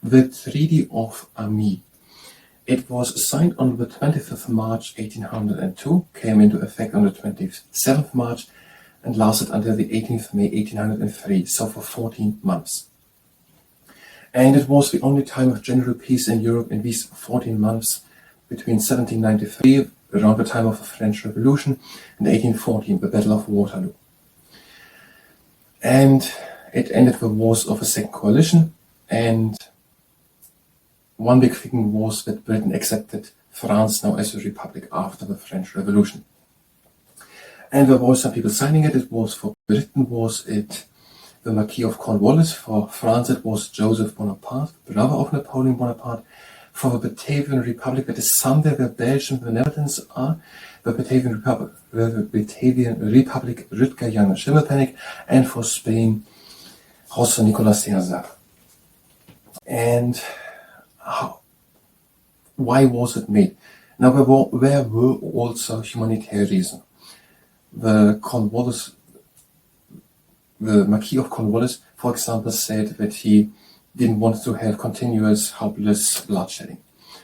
the Treaty of Amiens. It was signed on the 20th of March 1802, came into effect on the 27th March, and lasted until the 18th May 1803, so for 14 months. And it was the only time of general peace in Europe in these 14 months between 1793, around the time of the French Revolution, and 1814, the Battle of Waterloo. And it ended the wars of the Second Coalition, and one big thing was that Britain accepted France now as a republic after the French Revolution. And there were some people signing it. It was for Britain, was it the Marquis of Cornwallis? For France, it was Joseph Bonaparte, brother of Napoleon Bonaparte. For the Batavian Republic, that is somewhere where Belgium and the Netherlands are, the Batavian Republic, Rutger Jan Schimmelpenninck, and for Spain, José Nicolás César. And why was it made? Now, there were also humanitarian reasons. The Marquis of Cornwallis, for example, said that he didn't want to have continuous, helpless bloodshedding,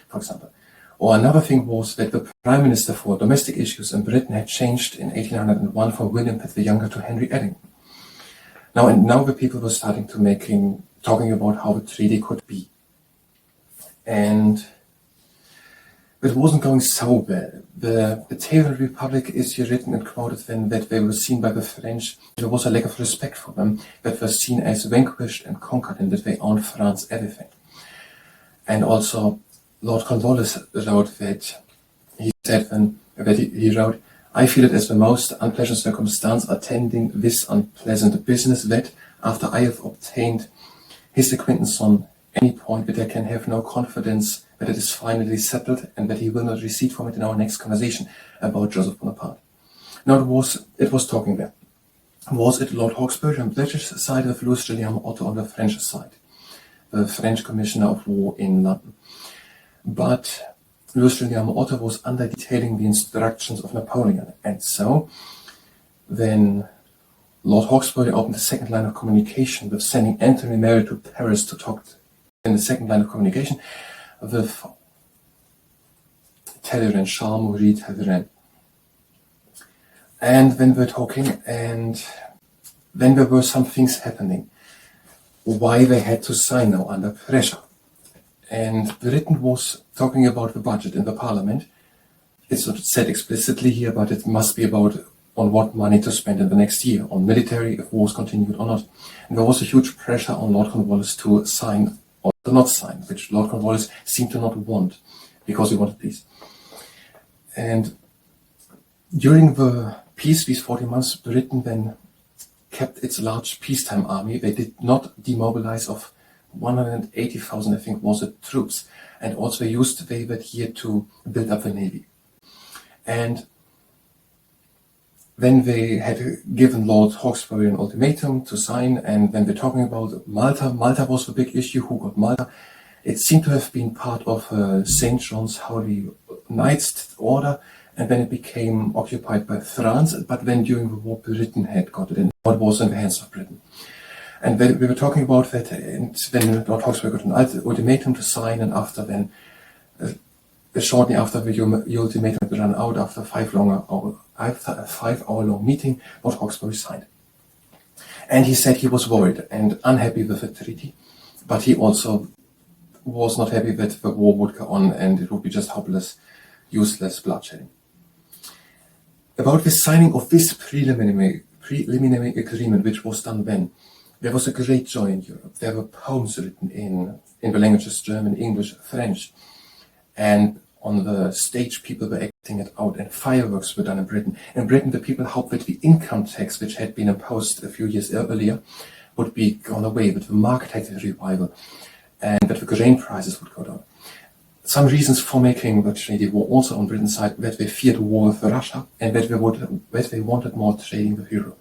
for example. Or another thing was that the Prime Minister for domestic issues in Britain had changed in 1801 from William Pitt the Younger to Henry Edding. Now the people were starting to talking about how the treaty could be. And it wasn't going so well. The Batavian Republic is here written and quoted then that they were seen by the French. There was a lack of respect for them, that were seen as vanquished and conquered, and that they owned France everything. And also, Lord Cornwallis wrote that he wrote, "I feel it as the most unpleasant circumstance attending this unpleasant business that, after I have obtained his acquaintance on any point, that I can have no confidence that it is finally settled, and that he will not recede from it in our next conversation about Joseph Bonaparte." Now it was talking there. Was it Lord Hawkesbury on the British side, with Louis Guillaume Otto on the French side, the French Commissioner of War in London? But Louis Guillaume Otto was detailing the instructions of Napoleon, and so then Lord Hawkesbury opened the second line of communication with sending Anthony Merritt to Paris to talk in the second line of communication with Talleyrand, Charles-Marie Talleyrand. And when we're talking, and then there were some things happening, why they had to sign now under pressure. And Britain was talking about the budget in the parliament. It's not said explicitly here, but it must be about on what money to spend in the next year, on military, if wars continued or not. And there was a huge pressure on Lord Cornwallis to sign or to not sign, which Lord Cornwallis seemed to not want, because he wanted peace. And during the peace, these 40 months, Britain then kept its large peacetime army. They did not demobilize of 180,000, I think, was it, troops. And also they used that year to build up the navy. And then they had given Lord Hawkesbury an ultimatum to sign, and then they're talking about Malta. Malta was the big issue. Who got Malta? It seemed to have been part of St. John's Holy Knights order, and then it became occupied by France. But then during the war, Britain had got it, and it was in the hands of Britain. And then we were talking about that, and then Lord Hawkesbury got an ultimatum to sign, and after then, shortly after the ultimatum had run out, after a 5-hour-long meeting, Lord Hawkesbury signed. And he said he was worried and unhappy with the treaty, but he also was not happy that the war would go on and it would be just hopeless, useless bloodshed. About the signing of this preliminary agreement, which was done then, there was a great joy in Europe. There were poems written in the languages German, English, French. And on the stage, people were acting it out, and fireworks were done in Britain. In Britain, the people hoped that the income tax, which had been imposed a few years earlier, would be gone away, that the market had a revival, and that the grain prices would go down. Some reasons for making the treaty were also on Britain's side, that they feared war with Russia, and that they wanted more trading with Europe.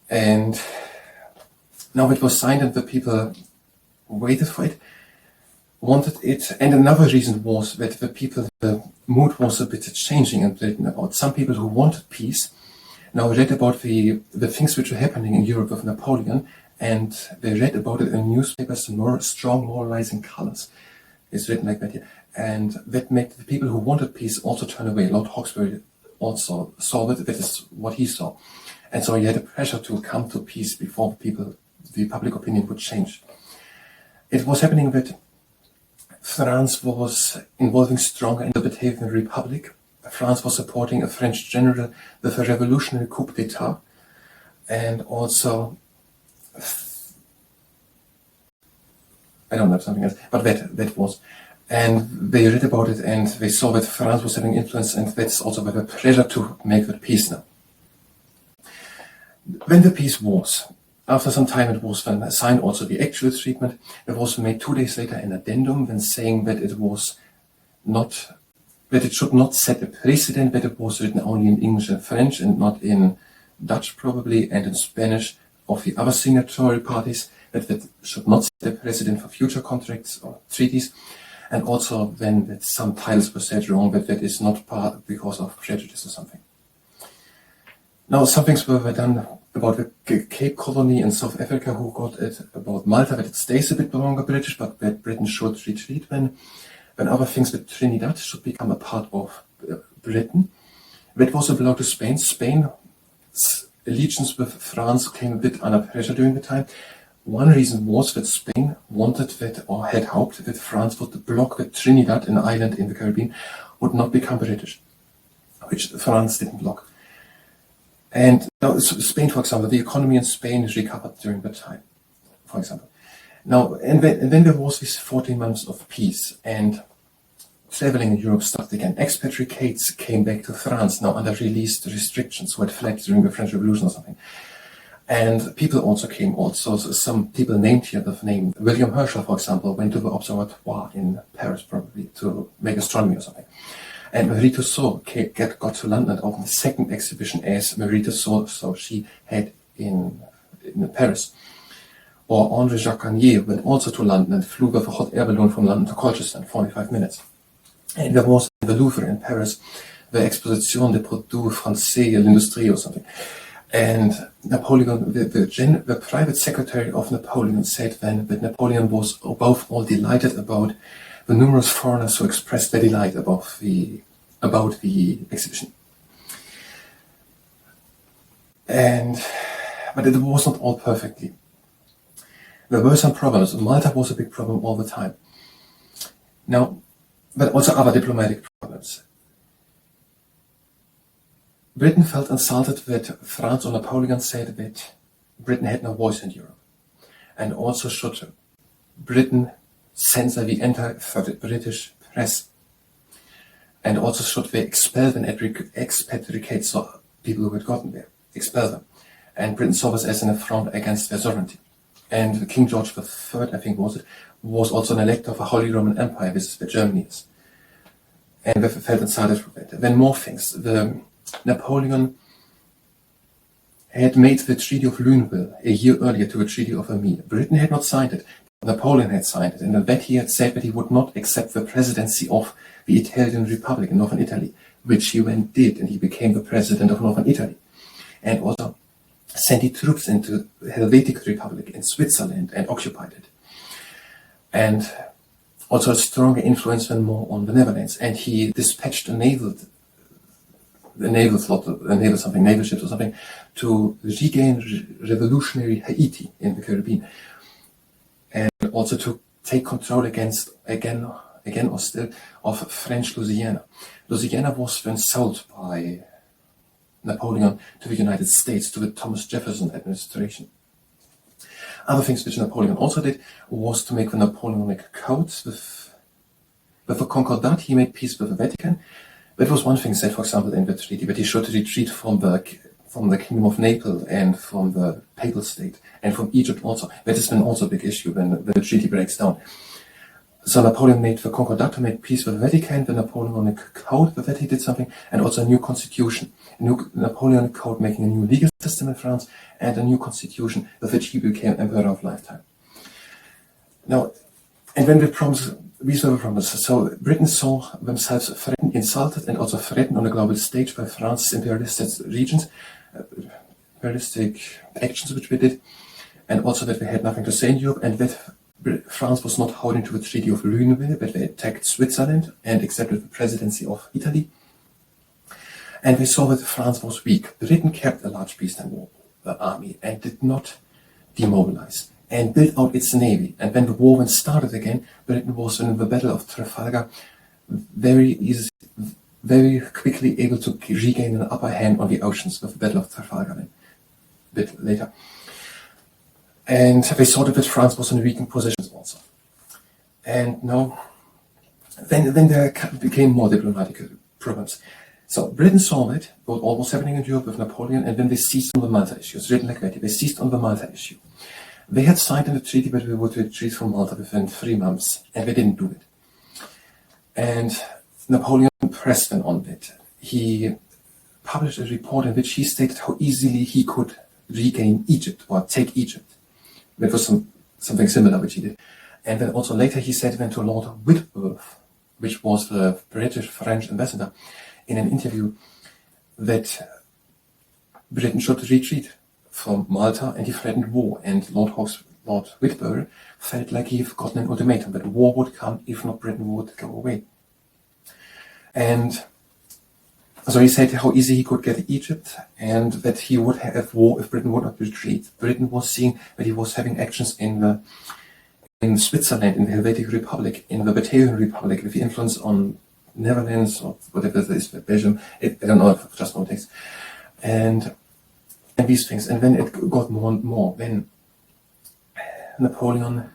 And now it was signed, and the people waited for it, wanted it. And another reason was that the mood was a bit changing in Britain about some people who wanted peace. Now read about the things which were happening in Europe with Napoleon, and they read about it in newspapers, more strong moralizing colors. It's written like that here. And that made the people who wanted peace also turn away. Lord Hawkesbury also saw that is what he saw. And so he had a pressure to come to peace before the public opinion would change. It was happening that France was involving stronger in the Batavian Republic. France was supporting a French general with a revolutionary coup d'etat, and also, I don't know something else, but that was. And they read about it and they saw that France was having influence, and that's also why the pressure to make that peace now. When the peace was, after some time it was then signed also the actual treatment. It was made 2 days later an addendum when saying that it was not, that it should not set a precedent, that it was written only in English and French and not in Dutch probably and in Spanish of the other signatory parties, that should not set a precedent for future contracts or treaties. And also then that some titles were said wrong, that is not part because of prejudice or something. Now some things were done about the Cape Colony in South Africa, who got it, about Malta, that it stays a bit longer British, but that Britain should retreat when other things with Trinidad should become a part of Britain. That was allowed to Spain. Spain's allegiance with France came a bit under pressure during the time. One reason was that Spain wanted that, or had hoped that France would block that Trinidad, an island in the Caribbean, would not become British, which France didn't block. And now Spain, for example, the economy in Spain is recovered during that time, for example. Now, and then there was this 14 months of peace, and traveling in Europe started again. Expatriates came back to France now under released restrictions who had fled during the French Revolution or something. And people also came, some people named here the name. William Herschel, for example, went to the Observatoire in Paris probably to make astronomy or something. And Marie Tussaud got to London and opened the second exhibition as Marie Tussaud, so she had in Paris. Or André Jacques Garnier went also to London and flew with a hot air balloon from London to Colchester in 45 minutes. And there was in the Louvre in Paris the Exposition des Produits Français à l'Industrie or something. And Napoleon, the private secretary of Napoleon, said then that Napoleon was above all delighted about the numerous foreigners who expressed their delight about the exhibition. But it was not all perfectly. There were some problems. Malta was a big problem all the time. Now, but also other diplomatic problems. Britain felt insulted that France or Napoleon said that Britain had no voice in Europe. And also should Britain censor the anti-British press. And also should they expel and expatriate people who had gotten there. Expel them. And Britain saw this as an affront against their sovereignty. And King George III, I think was also an elector of a Holy Roman Empire. This is where Germany is. And they felt insulted for that. Then more things. Napoleon had made the Treaty of Luneville a year earlier to the Treaty of Amiens. Britain had not signed it. Napoleon had signed it. And in that he had said that he would not accept the presidency of the Italian Republic in northern Italy, which he then did, and he became the president of northern Italy. And also sent troops into the Helvetic Republic in Switzerland and occupied it. And also a stronger influence than more on the Netherlands. And he dispatched naval ships or something, to regain revolutionary Haiti in the Caribbean. And also to take control again or still, of French Louisiana. Louisiana was then sold by Napoleon to the United States, to the Thomas Jefferson administration. Other things which Napoleon also did was to make the Napoleonic Codes with the Concordat. He made peace with the Vatican. That was one thing said, for example, in the treaty, that he should retreat from the Kingdom of Naples and from the Papal State and from Egypt also. That has been also a big issue when the treaty breaks down. So Napoleon made the Concordat to make peace with the Vatican, the Napoleonic Code, with that he did something, and also a new constitution. A new Napoleonic Code making a new legal system in France, and a new constitution with which he became emperor of lifetime. Now, and when these were the promises. So Britain saw themselves threatened, insulted, and also threatened on the global stage by France's imperialistic actions which they did. and also that they had nothing to say in Europe, and that France was not holding to the Treaty of Luneville, but they attacked Switzerland and accepted the presidency of Italy. And we saw that France was weak. Britain kept a large peacetime war army and did not demobilize and built out its navy. And when the war started again, Britain was in the Battle of Trafalgar very quickly able to regain an upper hand on the oceans with the Battle of Trafalgar a bit later. And they saw that France was in a weakened position also. And now, then there became more diplomatic problems. So Britain saw it, what all was happening in Europe with Napoleon, and then they seized on the Malta issue. It's written like that. They seized on the Malta issue. They had signed in the treaty that they would retreat from Malta within 3 months, and they didn't do it. And Napoleon pressed them on it. He published a report in which he stated how easily he could regain Egypt or take Egypt. That was something similar which he did. And then also later he said then to Lord Whitworth, which was the British-French ambassador, in an interview that Britain should retreat from Malta, and he threatened war. And Lord Whitworth felt like he had gotten an ultimatum that war would come if not Britain would go away. And so he said how easy he could get Egypt, and that he would have war if Britain would not retreat. Britain was seeing that he was having actions in Switzerland, in the Helvetic Republic, in the Batavian Republic, with the influence on Netherlands or whatever it is, Belgium. I don't know if just what it takes. And these things. And then it got more and more. Then Napoleon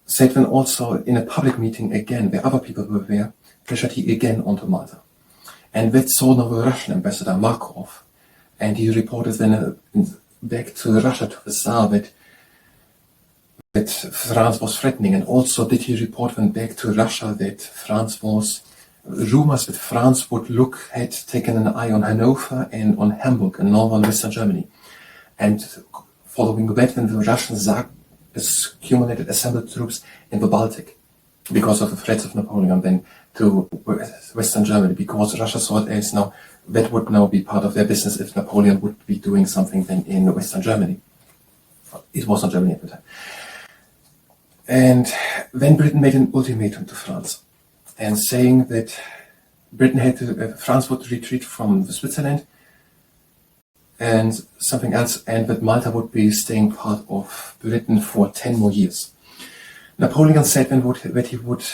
said then also in a public meeting again, where other people were there, pressured he again onto Malta. And that saw now the Russian ambassador, Markov, and he reported then back to Russia, to the Tsar, that France was threatening. And also did he report then back to Russia that France was, rumors that France would had taken an eye on Hanover and on Hamburg in northern Western Germany. And following that, then the Russians accumulated, assembled troops in the Baltic because of the threats of Napoleon then to Western Germany, because Russia saw it as now that would now be part of their business if Napoleon would be doing something then in Western Germany. It was not Germany at the time. And then Britain made an ultimatum to France, and saying that France would retreat from Switzerland and something else, and that Malta would be staying part of Britain for 10 more years. Napoleon said then that he would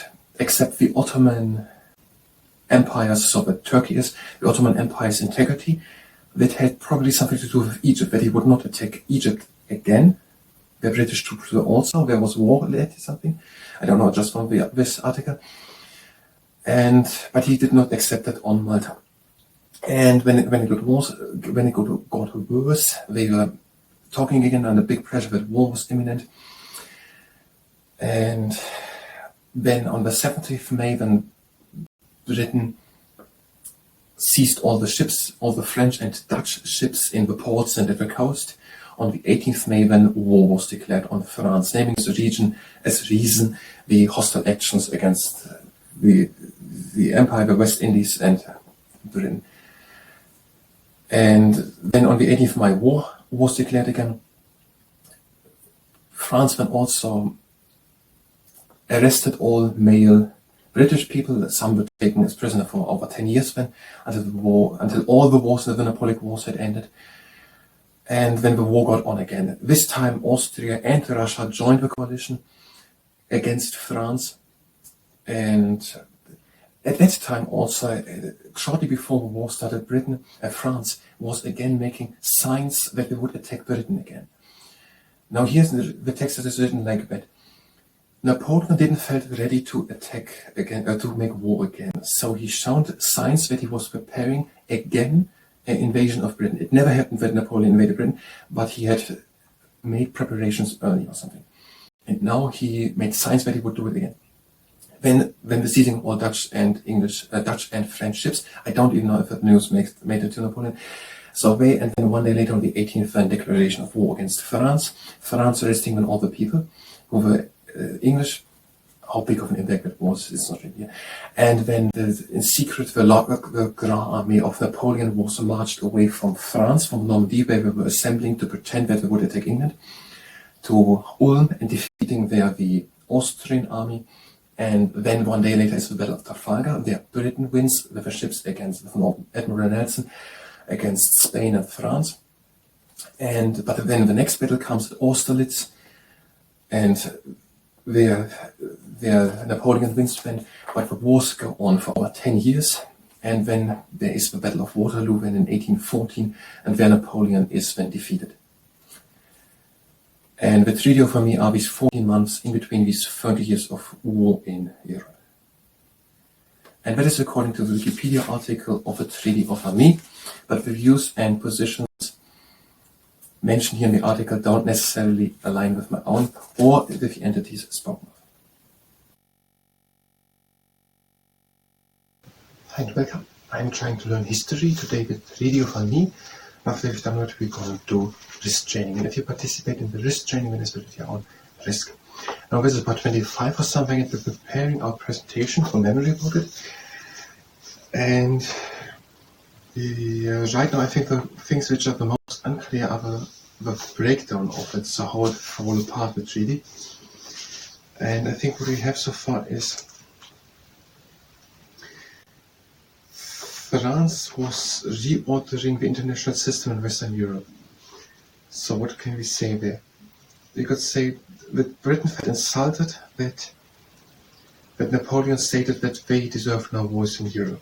accept the Ottoman Empire's, so that Turkey is, the Ottoman Empire's integrity. That had probably something to do with Egypt, that he would not attack Egypt again. The British troops were also, there was war led something. I don't know, just from this article. But he did not accept that on Malta. And when it got worse, they were talking again under big pressure that war was imminent. And then on the 17th May, then Britain seized all the ships, all the French and Dutch ships in the ports and at the coast. On the 18th May, then war was declared on France, naming the region as reason the hostile actions against the Empire, the West Indies, and Britain. And then on the 18th May, war was declared again. France then also arrested all male British people. Some were taken as prisoner for over 10 years then, until all the wars, the Napoleonic Wars, had ended. And then the war got on again. This time Austria and Russia joined the coalition against France. And at that time also, shortly before the war started, France was again making signs that they would attack Britain again. Now here's the text that is written like that. Napoleon didn't feel ready to attack again, to make war again. So he showed signs that he was preparing again an invasion of Britain. It never happened that Napoleon invaded Britain, but he had made preparations early or something. And now he made signs that he would do it again. When the seizing all Dutch and French ships, I don't even know if that news made it to Napoleon. So and then one day later on the 18th, then declaration of war against France. France arresting then all the people who were English, how big of an impact it was, it's not really here. And when in secret the Grand Army of Napoleon was marched away from France, from Normandy, where we were assembling to pretend that we would attack England, to Ulm and defeating there the Austrian army. And then 1 day later is the Battle of Trafalgar, where Britain wins with the ships against Admiral Nelson against Spain and France. But then the next battle comes at Austerlitz, and where Napoleon wins then, but the wars go on for about 10 years. And then there is the Battle of Waterloo then in 1814, and where Napoleon is then defeated. And the Treaty of Amiens are these 14 months in between these 30 years of war in Europe. And that is according to the Wikipedia article of the Treaty of Amiens, but the views and positions mentioned here in the article don't necessarily align with my own or with the entities spoken of. Hi and welcome. I'm trying to learn history today with the Treaty of Amiens. After we've done it, we're going to do wrist training. And if you participate in the wrist training, then it's at your own risk. Now this is part 25 or something, and we're preparing our presentation for memory about it. And right now I think the things which are the most unclear are the breakdown of it, so how it falls apart, the treaty. And I think what we have so far is France was reordering the international system in Western Europe. So what can we say there? We could say that Britain felt insulted that Napoleon stated that they deserve no voice in Europe.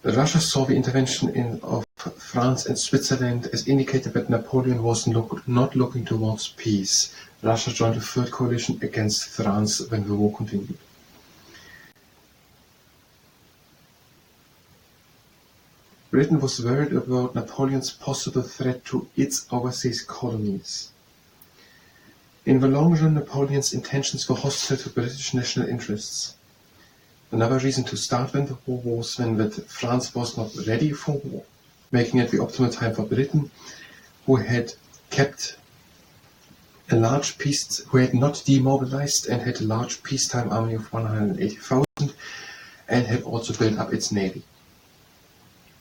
Russia saw the intervention of France and Switzerland as indicated that Napoleon was not looking towards peace. Russia joined a third coalition against France when the war continued. Britain was worried about Napoleon's possible threat to its overseas colonies. In the long run, Napoleon's intentions were hostile to British national interests. Another reason to start when the war was when that France was not ready for war, making it the optimal time for Britain, who had kept a large peace, who had not demobilized and had a large peacetime army of 180,000, and had also built up its navy.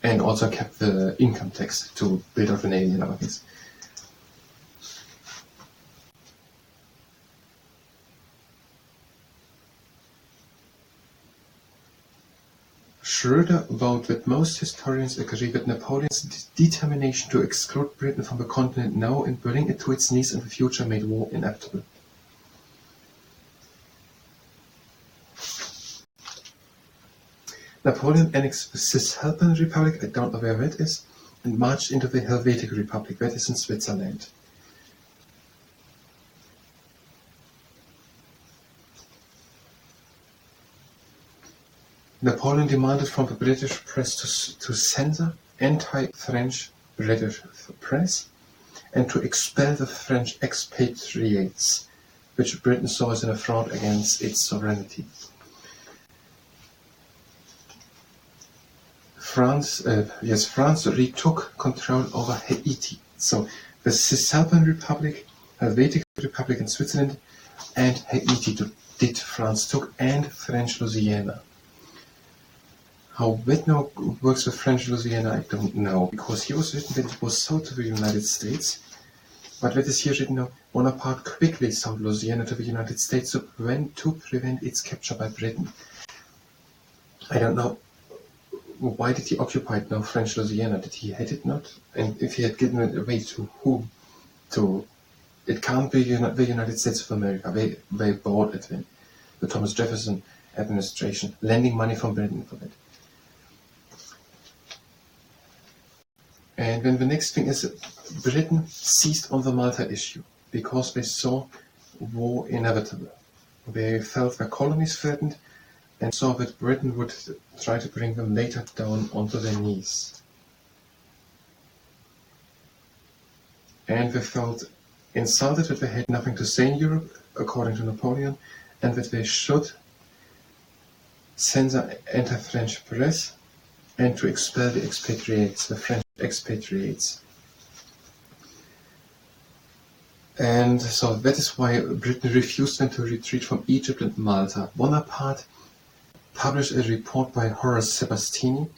And also kept the income tax to build up the navy and other things. Schroeder wrote that most historians agree that Napoleon's determination to exclude Britain from the continent now and bring it to its knees in the future made war inevitable. Napoleon annexed the Cisalpine Republic, I don't know where that is, and marched into the Helvetic Republic, that is in Switzerland. Napoleon demanded from the British press to censor anti-French British press and to expel the French expatriates, which Britain saw as an affront against its sovereignty. France retook control over Haiti. So the Cisalpine Republic, Helvetic Republic in Switzerland, and Haiti did France took, and French Louisiana. How that now works with French Louisiana, I don't know, because here was written that it was sold to the United States, but that is here written now, Bonaparte quickly sold Louisiana to the United States to prevent its capture by Britain. I don't know. Why did he occupy now French Louisiana? Did he hate it not? And if he had given it away to whom? It can't be the United States of America. They bought it then. The Thomas Jefferson administration, lending money from Britain for that. And then the next thing is Britain seized on the Malta issue because they saw war inevitable. They felt their colonies threatened and saw that Britain would try to bring them later down onto their knees. And they felt insulted that they had nothing to say in Europe, according to Napoleon, and that they should censor anti-French press and to expel the French expatriates. And so that is why Britain refused them to retreat from Egypt and Malta. Bonaparte published a report by Horace Sebastiani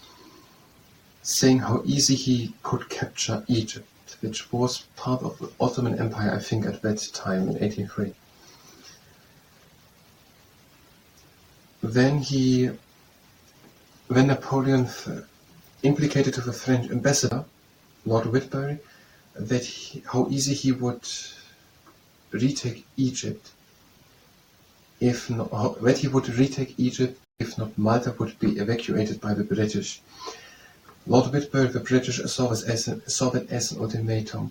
saying how easy he could capture Egypt, which was part of the Ottoman Empire, I think, at that time in 1803. When Napoleon implicated to the French ambassador, Lord Whitbury, how easy he would retake Egypt if not Malta would be evacuated by the British. Lord Whitbury, the British, saw it as an ultimatum.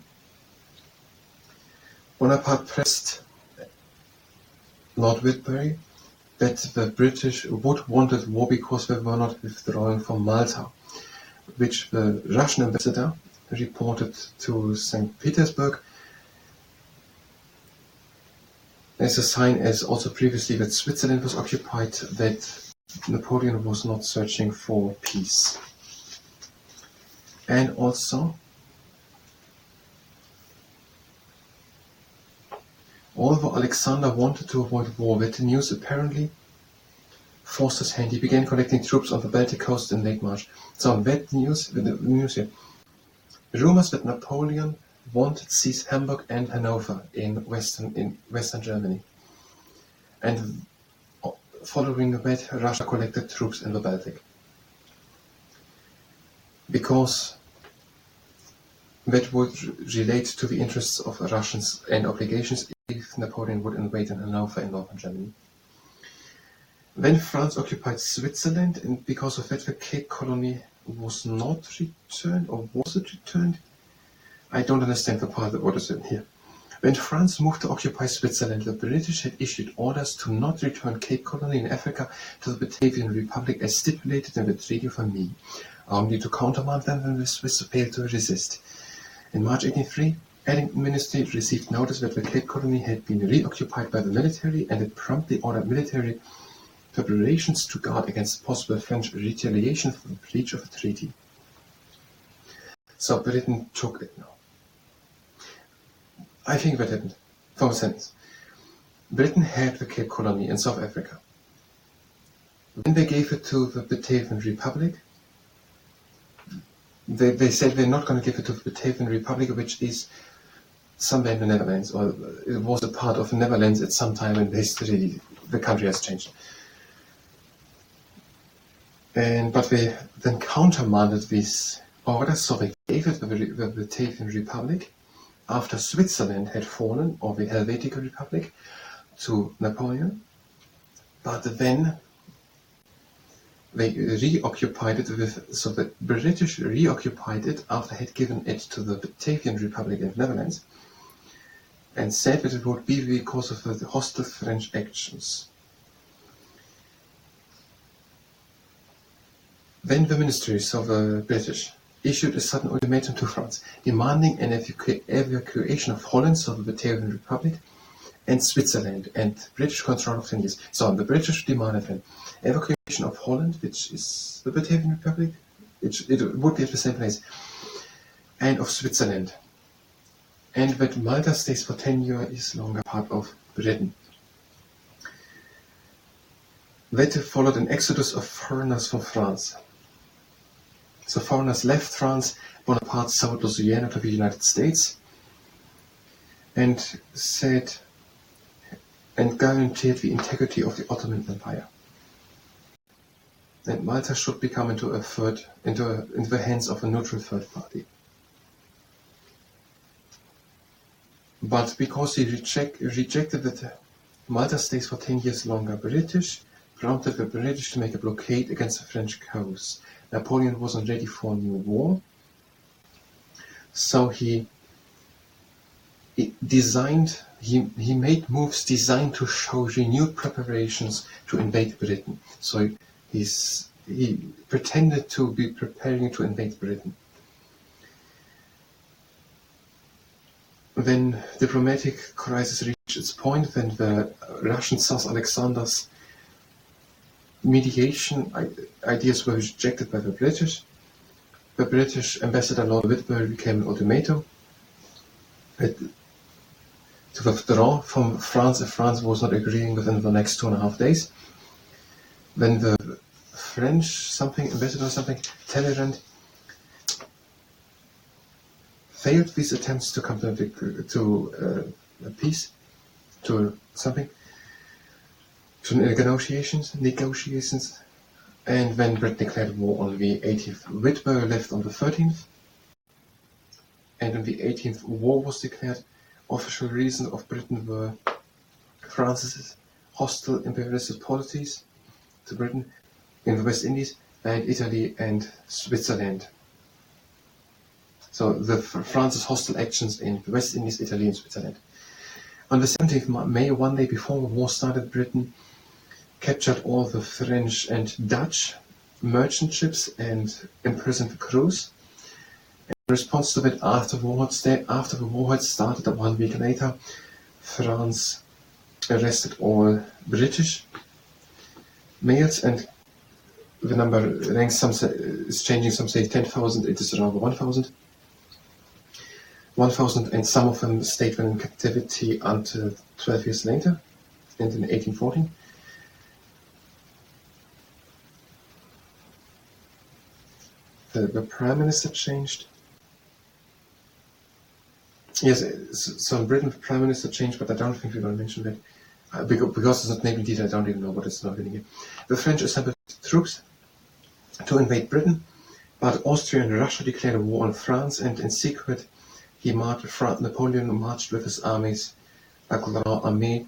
Bonaparte pressed Lord Whitbury that the British would want a war because they were not withdrawing from Malta, which the Russian ambassador reported to St. Petersburg as a sign, as also previously, that Switzerland was occupied, that Napoleon was not searching for peace. And also, although Alexander wanted to avoid war with the news, apparently forced his hand. He began collecting troops on the Baltic coast in late March. So that news here. Rumors that Napoleon wanted to seize Hamburg and Hanover in western Germany. And following that, Russia collected troops in the Baltic. Because that would relate to the interests of Russians and obligations if Napoleon would invade in Hanover in northern Germany. When France occupied Switzerland, and because of that the Cape Colony was not returned, or was it returned? I don't understand the part of what is in here. When France moved to occupy Switzerland, the British had issued orders to not return Cape Colony in Africa to the Batavian Republic as stipulated in the Treaty of Amiens, only to countermand them when the Swiss failed to resist. In March 1803, Addington Ministry received notice that the Cape Colony had been reoccupied by the military, and it promptly ordered military preparations to guard against possible French retaliation for the breach of the treaty. So Britain took it now. I think that happened from a sentence. Britain had the Cape Colony in South Africa. When they gave it to the Batavian Republic, they said they're not going to give it to the Batavian Republic, which is somewhere in the Netherlands, or it was a part of the Netherlands at some time in history. The country has changed. But they then countermanded these orders, so they gave it to the Batavian Republic after Switzerland had fallen, or the Helvetic Republic, to Napoleon. But then they reoccupied it so the British reoccupied it after had given it to the Batavian Republic in the Netherlands, and said that it would be because of the hostile French actions. Then the ministries of the British issued a sudden ultimatum to France, demanding an evacuation of Holland, so the Batavian Republic, and Switzerland, and British control of 10 years. So the British demanded an evacuation of Holland, which is the Batavian Republic, it would be at the same place, and of Switzerland, and that Malta stays for 10 years longer part of Britain. Later followed an exodus of foreigners from France. So foreigners left France. Bonaparte sold Louisiana to the United States and guaranteed the integrity of the Ottoman Empire. And Malta should become into the hands of a neutral third party. But because he rejected that Malta stays for 10 years longer British, prompted the British to make a blockade against the French coast. Napoleon wasn't ready for a new war, so he made moves designed to show renewed preparations to invade Britain. So he pretended to be preparing to invade Britain. When diplomatic crisis reached its point, when the Russian Tsar Alexander's mediation ideas were rejected by the British ambassador Lord Whitbury became an ultimatum. to withdraw from France if France was not agreeing within the next 2.5 days. When the French ambassador Talleyrand failed these attempts to come to peace, to negotiations, and when Britain declared war on the 18th, Whitby left on the 13th, and on the 18th war was declared. Official reasons of Britain were France's hostile imperialist policies to Britain in the West Indies and Italy and Switzerland. So France's hostile actions in the West Indies, Italy and Switzerland. On the 17th May, one day before the war started, Britain captured all the French and Dutch merchant ships and imprisoned the crews. In response to that, after the war had started, 1 week later, France arrested all British males, and the number ranks, is changing, some say 10,000, it is around 1,000. 1,000, and some of them stayed in captivity until 12 years later, and in 1814. The Prime Minister changed. Yes, so in Britain the Prime Minister changed, but I don't think we're going to mention that. Because it's not named in detail, I don't even know what it's not in here. The French assembled troops to invade Britain, but Austria and Russia declared a war on France, and in secret Napoleon marched with his armies, la Grande Armée,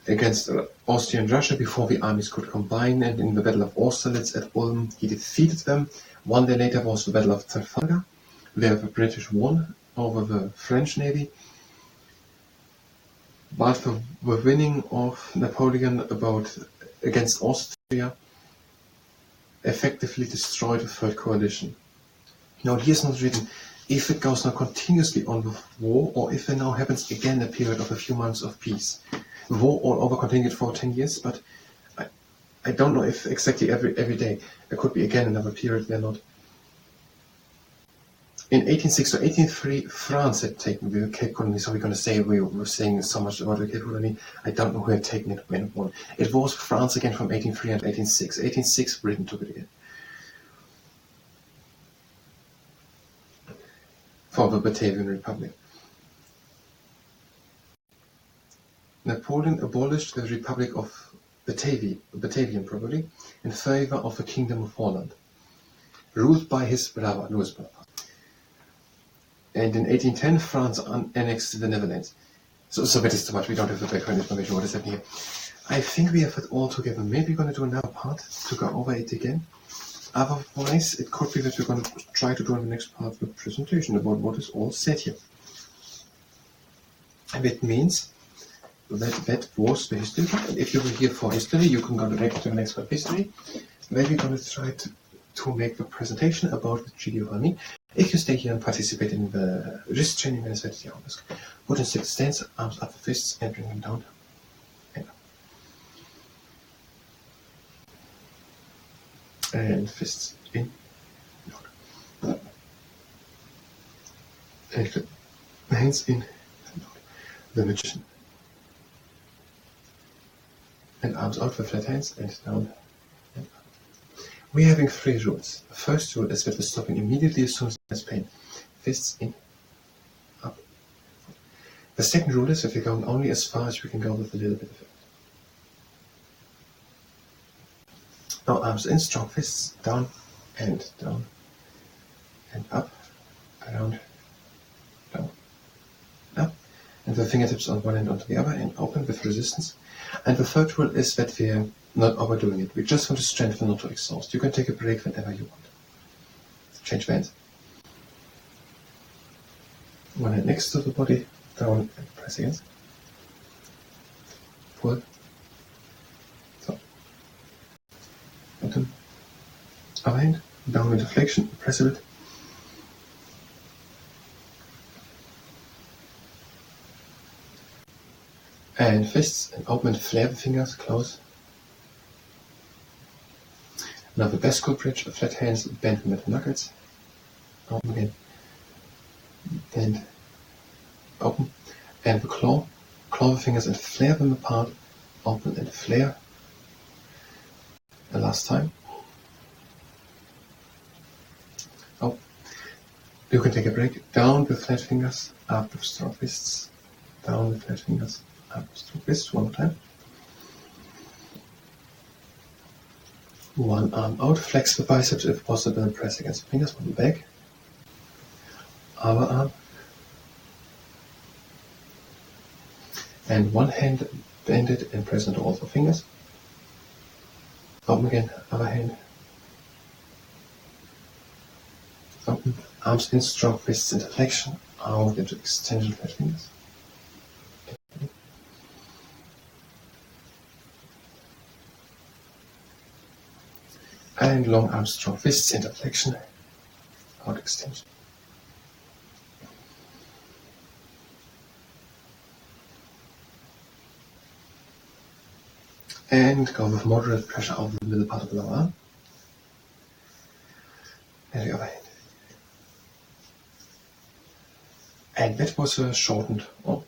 against Austria and Russia before the armies could combine, and in the Battle of Austerlitz at Ulm he defeated them. 1 day later was the Battle of Trafalgar, where the British won over the French Navy. But the winning of Napoleon against Austria effectively destroyed the Third Coalition. Now here's not written if it goes now continuously on with war, or if there now happens again a period of a few months of peace. The war all over continued for 10 years, but I don't know if exactly every day. There could be again another period where not. In 1806 to 1803, France had taken the Cape Colony, so we're going to say we were saying so much about the Cape Colony. I don't know who had taken it, when it won. It was France again from 1803 and 1806. 1806, Britain took it again. For the Batavian Republic. Napoleon abolished the Republic of Batavian probably, in favor of the Kingdom of Holland, ruled by his brother, Louis Bonaparte. And in 1810, France annexed the Netherlands. So that is too much. We don't have the background information. What is happening here? I think we have it all together. Maybe we're going to do another part to go over it again. Otherwise, it could be that we're going to try to do in the next part the presentation about what is all said here. And it means that was the history. And if you were here for history, you can go directly to the next part, history. Then we're going to try to make the presentation about the Treaty of Amiens. If you stay here and participate in the wrist training, then it's the arms. Put in 6 stance, arms up, fists, and bring them down. And up. And fists in, out. And hands in, and out. The magician. And arms out with flat hands, and down. We're having 3 rules. The first rule is that we're stopping immediately as soon as there's pain. Fists in, up. The second rule is that we're going only as far as we can go with a little bit of effort. Now arms in, strong fists, down, and up, around, down, up. And the fingertips on one end onto the other, and open with resistance. And the third rule is that we're not overdoing it. We just want to strengthen, not to exhaust. You can take a break whenever you want. Change hands. One hand next to the body, down and press against. Pull. So. Bottom. Other hand, down into flexion, press a bit. And fists, and open and flare the fingers, close. Now the best good bridge, flat hands, bend with the knuckles. Open again. And open. And the claw the fingers and flare them apart, open and flare. And last time. Oh, you can take a break. Down with flat fingers, up with strong fists. Down with flat fingers, up with strong fists. One more time. One arm out, flex the biceps if possible and press against the fingers. One back. Other arm. And one hand bended and press into all the fingers. Open again, other hand. Open, arms in, strong fists into flexion, out into extension, flat fingers. And long arms, strong fists into flexion, out extension. And go with moderate pressure over the middle part of the lower arm. And the other hand. And that was a shortened, or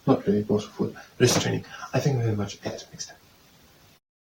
not really, it was a full wrist training. I think we will watch it next time.